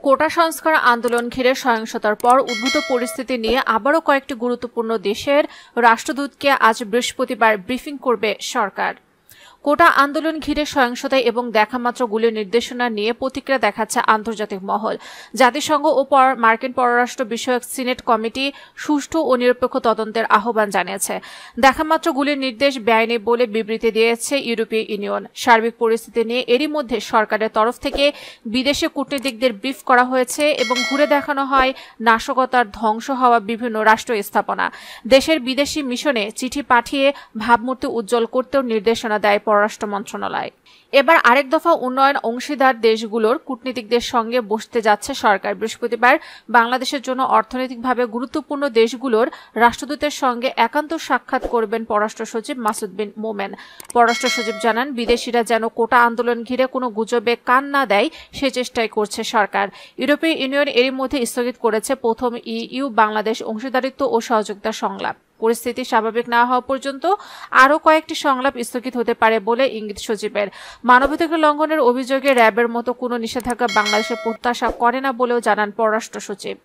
কোটা সংস্কার আন্দোলন ঘিরে সহিংসতার পর উদ্ভূত পরিস্থিতি নিয়ে আবারও কয়েকটি গুরুত্বপূর্ণ দেশের রাষ্ট্রদূতকে আজ বৃহস্পতিবার ব্রিফিং করবে সরকার। কোটা আন্দোলন ঘিরে সহিংসতা এবং দেখামাত্র গুলির নির্দেশনা নিয়ে প্রতিক্রিয়া দেখাচ্ছে আন্তর্জাতিক মহল। জাতিসংঘ ও মার্কিন পররাষ্ট্র বিষয়ক সিনেট কমিটি সুষ্ঠু ও নিরপেক্ষ তদন্তের আহ্বান জানিয়েছে। দেখামাত্র গুলির নির্দেশ বেআইনি বলে বিবৃতি দিয়েছে ইউরোপীয় ইউনিয়ন। সার্বিক পরিস্থিতি নিয়ে এরই মধ্যে সরকারের তরফ থেকে বিদেশি কূটনীতিকদের ব্রিফ করা হয়েছে এবং ঘুরে দেখানো হয় নাশকতার ধ্বংস হওয়া বিভিন্ন রাষ্ট্র স্থাপনা। দেশের বিদেশি মিশনে চিঠি পাঠিয়ে ভাবমূর্তি উজ্জ্বল করতেও নির্দেশনা দেয় পররাষ্ট্র মন্ত্রণালয়। এবার আরেক দফা উন্নয়ন অংশীদার দেশগুলোর কূটনীতিকদের সঙ্গে বসতে যাচ্ছে সরকার। বৃহস্পতিবার বাংলাদেশের জন্য অর্থনৈতিকভাবে গুরুত্বপূর্ণ দেশগুলোর রাষ্ট্রদূতের সঙ্গে একান্ত সাক্ষাৎ করবেন পররাষ্ট্র সচিব মাসুদ বিন মোমেন। পররাষ্ট্র সচিব জানান, বিদেশিরা যেন কোটা আন্দোলন ঘিরে কোনো গুজবে কান না দেয় সে চেষ্টাই করছে সরকার। ইউরোপীয় ইউনিয়ন এরই মধ্যে স্থগিত করেছে প্রথম ইইউ বাংলাদেশ অংশীদারিত্ব ও সহযোগিতা সংলাপ। পরিস্থিতি স্বাভাবিক না হওয়া পর্যন্ত আরও কয়েকটি সংলাপ স্থগিত হতে পারে বলে ইঙ্গিত সচিবের। মানবাধিকার লঙ্ঘনের অভিযোগে র্যাবের মতো কোনো নিষেধাজ্ঞা বাংলাদেশে প্রত্যাশা করে না বলেও জানান পররাষ্ট্র সচিব।